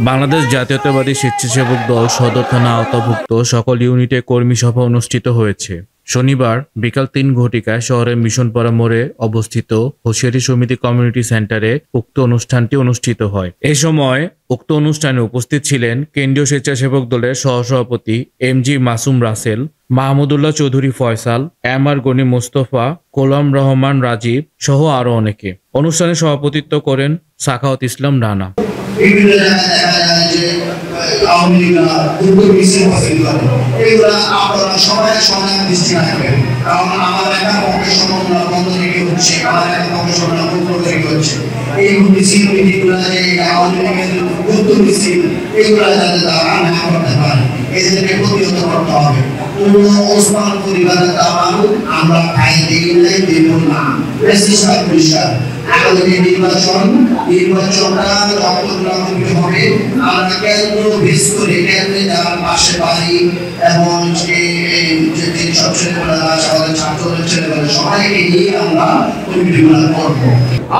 বাংলাদেশ জাতীয়তাবাদী স্বেচ্ছাসেবক দল সদর থানা আওতাভুক্ত সকল ইউনিটে কর্মী সভা অনুষ্ঠিত হয়েছে। শনিবার বিকাল ৩ ঘটিকায় শহরের মিশনপাড়া মোড়ে অবস্থিত হোশিয়ারি সমিতি কমিউনিটি সেন্টারে উক্ত অনুষ্ঠানটি অনুষ্ঠিত হয়। এ সময় উক্ত অনুষ্ঠানে উপস্থিত ছিলেন কেন্দ্রীয় স্বেচ্ছাসেবক দলের সহসভাপতি এমজি মাসুম রাসেল, মাহমুদুল্লাহ চৌধুরী ফয়সাল, এমআর গনি মোস্তফা, গোলাম রহমান রাজীব সহ আরো অনেকে। অনুষ্ঠানে সভাপতিত্ব করেন সাখাওয়াত ইসলাম রানা। বিভিন্ন জায়গায় দেখা যায় যে আওয়ামী লীগরা উত্তর মিছিল পছন্দ করে, এগুলা আপনারা সবাই সমান দৃষ্টি রাখবেন। কারণ আমার একা পক্ষে সম্ভাবনা বন্ধ থেকে হচ্ছে, আমার একা পক্ষে সম্ভাবনা বন্ধ থেকে হচ্ছে। এই মিছিল মিটিংগুলা যে আওয়ামী লীগের উত্তর মিছিল এগুলা যাতে তারা না করতে পারে, এদেরকে প্রতিহত করতে হবে। ওসমান পরিবারের দাম আমরা খাইতে গেলে দেব না, পরিষ্কার। আগামী নির্বাচনটা যতগুলো হবে আমরা কেন্দ্র বেশ করে কেন্দ্রে যারা পাশে বাড়ি এবং ছাত্রদের ছেলেমেয়েরা সবাইকে নিয়ে আমরা কমিটিগুলো করবো।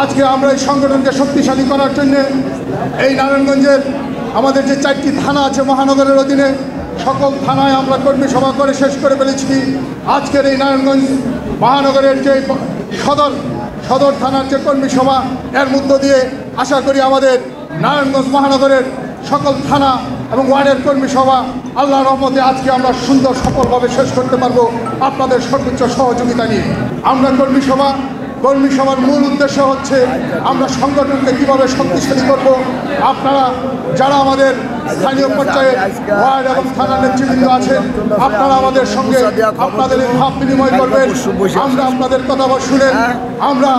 আজকে আমরা এই সংগঠনকে শক্তিশালী করার জন্য এই নারায়ণগঞ্জের আমাদের যে 4টি থানা আছে মহানগরের অধীনে, সকল থানায় আমরা কর্মী সভা করে শেষ করে ফেলেছি। আজকের এই নারায়ণগঞ্জ মহানগরের যে সদর থানার যে কর্মী সভা, এর মধ্য দিয়ে আশা করি আমাদের নারায়ণগঞ্জ মহানগরের সকল থানা এবং ওয়ার্ডের কর্মী সভা আল্লাহর রহমতে আজকে আমরা সুন্দর সফলভাবে শেষ করতে পারবো আপনাদের সর্বোচ্চ সহযোগিতা নিয়ে। আমরা কর্মী সভার মূল উদ্দেশ্য হচ্ছে আমরা সংগঠনকে কীভাবে শক্তিশালী করব। আপনারা যারা আমাদের স্থানীয় পর্যায়ে ওয়ার্ড এবং থানা নেতৃবৃন্দ আছেন, আপনারা আমাদের সঙ্গে আপনাদের এই ভাব বিনিময় করবেন। আমরা আপনাদের কথা শুনেন, আমরা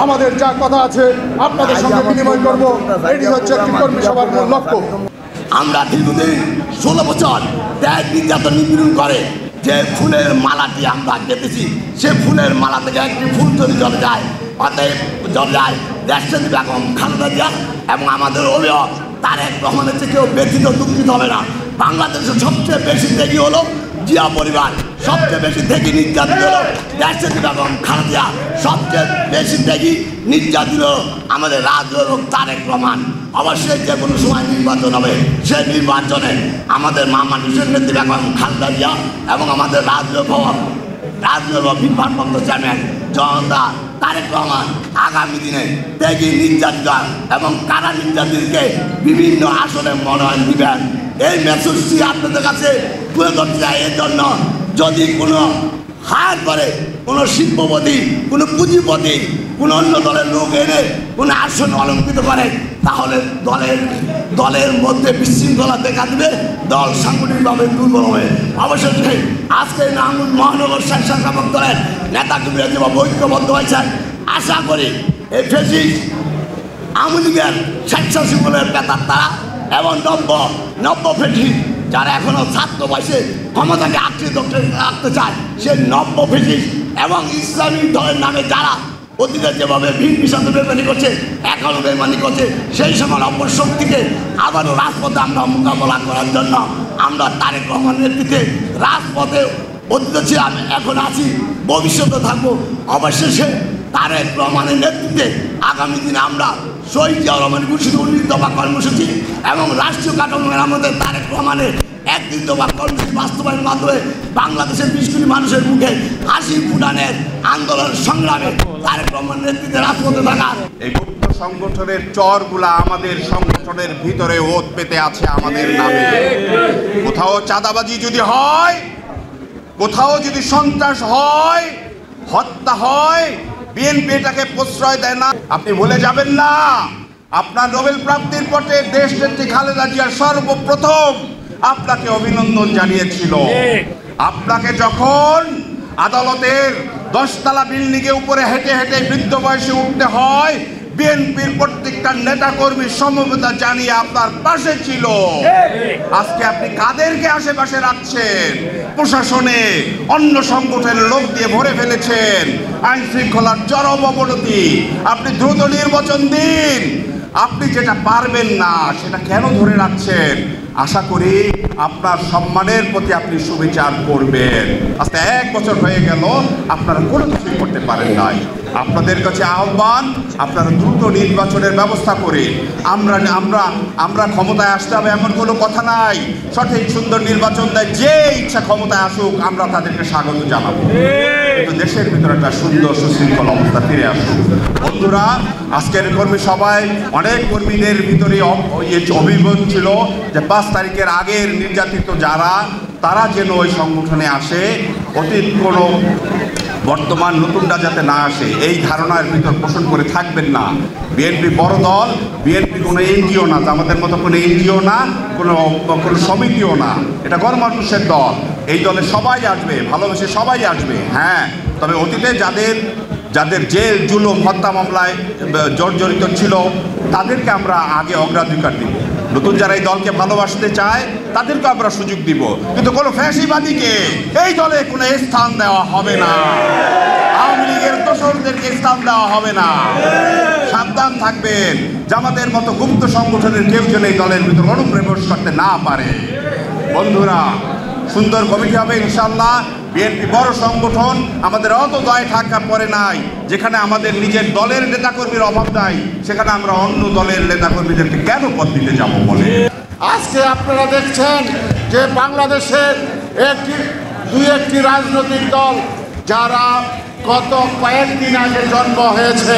আমাদের যা কথা আছে আপনাদের সঙ্গে বিনিময় করব। এটি হচ্ছে একটি কর্মী সভার মূল লক্ষ্য। আমরা দীর্ঘদিন 16 বছর ত্যাগ নির্যাতন নিপীড়ন করে যে ফুলের মালাটি আমরা কেটেছি, সে ফুলের মালা থেকে একটি ফুল যদি জ্বলে যায়, অতএব জ্বলে যায় দেশনেত্রী বেগম খালেদা জিয়া এবং আমাদের অভিভাবক তারেক রহমানের থেকে কেউ ব্যথিত দুঃখিত হবে না। বাংলাদেশের সবচেয়ে বেশি ত্যাগী হলো জিয়া পরিবার, সবচেয়ে বেশি ত্যাগী নির্যাতিত হলো দেশনেত্রী বেগম খালেদা জিয়া, সবচেয়ে বেশি ত্যাগী নির্যাতিত আমাদের রাজনৈতিক তারেক রহমান। অবশ্যই যে কোনো সময় নির্বাচন হবে, সেই নির্বাচনে আমাদের মা মানুষের নেত্রী বেগম খালেদা জিয়া এবং আমাদের রাজনৈতিক বিভাগবন্ধ চেয়ারম্যান জনতা তারেক রহমান আগামী দিনে ত্যাগী নির্যাতিত এবং কারা নির্যাতিতকে বিভিন্ন আসনে মনোনয়ন দিবেন। এই মেসেজটি আপনাদের কাছে তুলে ধরতে চাই। এর জন্য যদি কোনো হায়ার করে কোনো শিল্পপতি, কোনো পুঁজিপতি, কোনো অন্য দলের লোক এনে কোনো আসন অলঙ্কৃত করে, তাহলে দলের মধ্যে বিশৃঙ্খলা দেখা দেবে, দল সাংগঠনিকভাবে দুর্বল হবে। অবশ্যই আজকে নারায়ণগঞ্জ মহানগর স্বেচ্ছাসেবক দলের নেতাকর্মীরা যেভাবে ঐক্যবদ্ধ হয়েছেন, আশা করি এই ফেসিস্ট আওয়ামী লীগের স্বেচ্ছাসেবকের বেতার তারা এবং নব্য ফেসিস্ট যারা এখনো ছাত্র বয়সে ক্ষমতাকে আঁকড়ে রাখতে চায়, সে নব্য ফেসিস্ট এবং ইসলামী দলের নামে যারা অতীতে যেভাবে ভিন সাথে বেমানি করছে, এখনও বেমানি করছে, সেই সময় অপশক্তিকে আবারও রাজপথে আমরা মোকাবেলা করার জন্য আমরা তারেক রহমানের নেতৃত্বে রাজপথে অতীতে ছিলাম, এখন আছি, ভবিষ্যতে থাকবো। অবশেষে তারেক রহমানের নেতৃত্বে আগামী দিনে আমরা শহীদ জিয়াউর রহমান ঘোষিত 19 দফা কর্মসূচি এবং রাষ্ট্রীয় কাঠামোর আমাদের তারেক রহমানের 31 দফা কর্মসূচি বাস্তবায়নের মাধ্যমে বাংলাদেশের 20 কোটি মানুষের মুখে হাসি ফুটানের আন্দোলন সংগ্রামে তারেক রহমানের নেতৃত্বে রাজপথে থাকার এই গুপ্ত সংগঠনের চরগুলা আমাদের সংগঠনের ভিতরে ওত পেতে আছে আমাদের নামে। কোথাও চাঁদাবাজি যদি হয়, কোথাও যদি সন্ত্রাস হয়, হত্যা হয়, বিএনপি এটাকে প্রশ্রয় দেয় না। আপনি ভুলে যাবেন না, আপনার নোবেল প্রাপ্তির পথে দেশ নেত্রী খালেদা জিয়া সর্বপ্রথম আপনাকে অভিনন্দন জানিয়েছিল। আপনাকে যখন আদালতের 10 তলা বিল্ডিংয়ে উপরে হেঁটে হেঁটে বৃদ্ধ বয়সে উঠতে হয়, বিএনপির প্রত্যেকটা নেতা কর্মী সমবেদনা জানিয়ে আপনার পাশে ছিল। আজকে আপনি কাদেরকে আশেপাশে রাখছেন? প্রশাসনে অন্য সংগঠনের লোক দিয়ে ভরে ফেলেছেন, আইন শৃঙ্খলার চরম অবনতি। আপনি দ্রুত নির্বাচন দিন। আপনি যেটা পারবেন না সেটা কেন ধরে রাখছেন? আশা করি আপনার সম্মানের প্রতি আপনি সুবিচার করবেন। আজকে 1 বছর হয়ে গেল আপনারা কোনো কিছুই করতে পারেন নাই। আপনাদের কাছে আহ্বান, আপনারা দ্রুত নির্বাচনের ব্যবস্থা করে আমরা ক্ষমতায় আসতে হবে এমন কোনো কথা নাই। সঠিক সুন্দর নির্বাচন দেয় যে ইচ্ছা ক্ষমতায় আসুক, আমরা তাদেরকে স্বাগত জানাবো, কিন্তু দেশের ভিতরে একটা সুন্দর সুশৃঙ্খল অবস্থা ফিরে আসুক। বন্ধুরা, আজকের কর্মী সভায় অনেক কর্মীদের ভিতরে অভিযোগ ছিল যে 5 তারিখের আগের নির্যাতিত যারা, তারা যেন ওই সংগঠনে আসে, অতীত কোনো বর্তমান নতুনরা যাতে না আসে এই ধারণার ভিতর পোষণ করে থাকবেন না। বিএনপি বড় দল, বিএনপি কোনো এনজিও না, আমাদের মতো কোনো এনজিও না, কোনো সমিতিও না, এটা গণমানুষের দল। এই দলে সবাই আসবে, ভালোবেসে সবাই আসবে। হ্যাঁ, তবে অতীতে যাদের জেল জুলুম হত্যা মামলায় জর্জরিত ছিল তাদেরকে আমরা আগে অগ্রাধিকার দিব। নতুন যারা এই দলকে ভালোবাসতে চায় তাদেরকে আমরা সুযোগ দিব, কিন্তু কোনো ফ্যাসিবাদীকে এই দলে কোনো স্থান দেওয়া হবে না। আওয়ামী লীগের দোসরদেরকে স্থান দেওয়া হবে না। সাবধান থাকবেন, জামাতের মতো গুপ্ত সংগঠনের কেউ যেন এই দলের ভিতর অনুপ্রবেশ করতে না পারে। বন্ধুরা, সুন্দর কমিটি হবে ইনশাল্লাহ। বিএনপি বড় সংগঠন, আমাদের অত দায় ঠাক্কা পড়ে নাই। যেখানে আমাদের নিজের দলের নেতাকর্মীর অভাব নাই, সেখানে আমরা অন্য দলের নেতাকর্মীদেরকে কেন পদ দিতে যাব বলে? আজকে আপনারা দেখছেন যে বাংলাদেশের দুই একটি রাজনৈতিক দল যারা গত কয়েকদিন আগে জন্ম হয়েছে,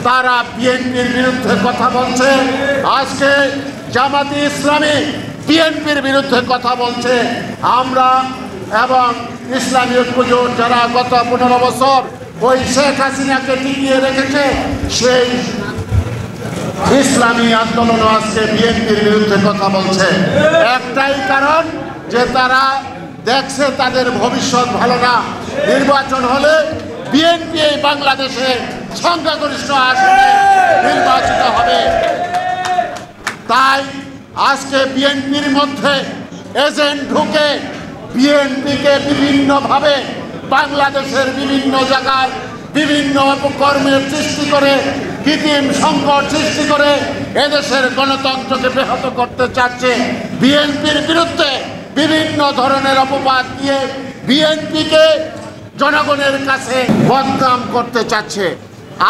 তারা বিএনপির বিরুদ্ধে কথা বলছে। আজকে জামাতে ইসলামী বিএনপির বিরুদ্ধে কথা বলছে। আমরা এবং ইসলামী ঐক্যজোট যারা গত 15 বছর ওই শেখ হাসিনাকে টিকিয়ে রেখেছে, সেই ইসলামী আন্দোলনও আজকে বিএনপির বিরুদ্ধে কথা বলছে। একটাই কারণ যে তারা দেখছে তাদের ভবিষ্যৎ ভালো না। নির্বাচন হলে বিএনপি এই বাংলাদেশে সংখ্যাগরিষ্ঠ আসনে নির্বাচিত হবে। তাই আজকে বিএনপির মধ্যে এজেন্ট ঢুকে বিএনপিকে বিভিন্নভাবে বাংলাদেশের বিভিন্ন জায়গায় বিভিন্ন অপকর্মের সৃষ্টি করে, কৃত্রিম সংকট সৃষ্টি করে এদেশের গণতন্ত্রকে ব্যাহত করতে চাচ্ছে। বিএনপির বিরুদ্ধে বিভিন্ন ধরনের অপবাদ দিয়ে বিএনপিকে জনগণের কাছে বদনাম করতে চাচ্ছে।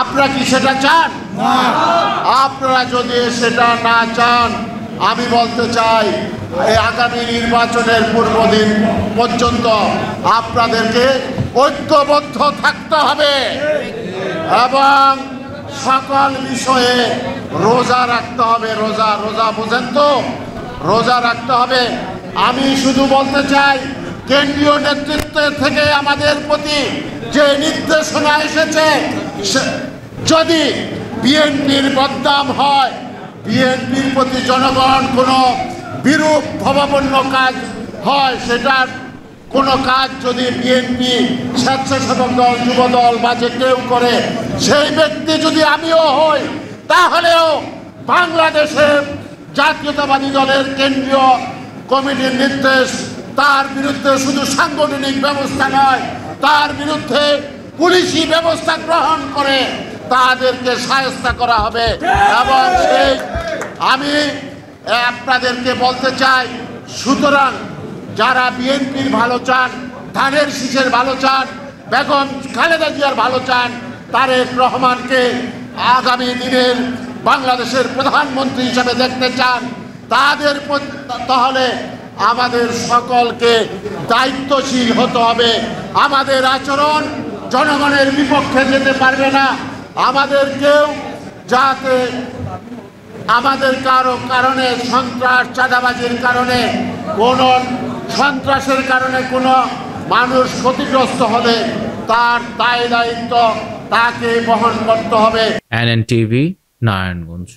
আপনারা কি সেটা চান? আপনারা যদি সেটা না চান, আমি বলতে চাই এই আগামী নির্বাচনের পূর্বদিন পর্যন্ত আপনাদেরকে ঐক্যবদ্ধ থাকতে হবে এবং সকল বিষয়ে রোজা রাখতে হবে। রোজা বোঝেন তো? রোজা রাখতে হবে। আমি শুধু বলতে চাই, কেন্দ্রীয় নেতৃত্বের থেকে আমাদের প্রতি যে নির্দেশনা এসেছে, যদি বিএনপির বদনাম হয়, বিএনপির প্রতি জনগণ কোনো বিরূপ ভাবাপন্ন কাজ হয়, সেটার কোনো কাজ যদি বিএনপি, স্বেচ্ছাসেবক দল, যুব দল বা যে কেউ করে, সেই ব্যক্তি যদি আমিও হই, তাহলেও বাংলাদেশের জাতীয়তাবাদী দলের কেন্দ্রীয় কমিটির নির্দেশ, তার বিরুদ্ধে শুধু সাংগঠনিক ব্যবস্থা নয়, তার বিরুদ্ধে পুলিশি ব্যবস্থা গ্রহণ করে তাদেরকে শায়েস্তা করা হবে। এবং সেই আমি আপনাদেরকে বলতে চাই, সুতরাং যারা বিএনপির ভালো চান, ধানের শীষের ভালো চান, বেগম খালেদা জিয়ার ভালো চান, তারেক রহমানকে আগামী দিনের বাংলাদেশের প্রধানমন্ত্রী হিসেবে দেখতে চান, তাদের তাহলে আমাদের সকলকে দায়িত্বশীল হতে হবে। আমাদের আচরণ জনগণের বিপক্ষে যেতে পারবে না। আমাদেরকেও যাতে আমাদের কারো কারণে সন্ত্রাস, চাঁদাবাজির কারণে, কোনো সন্ত্রাসের কারণে কোনো মানুষ ক্ষতিগ্রস্ত হলে তার দায় দায়িত্ব তাকে বহন করতে হবে। NNTV, নারায়ণগঞ্জ।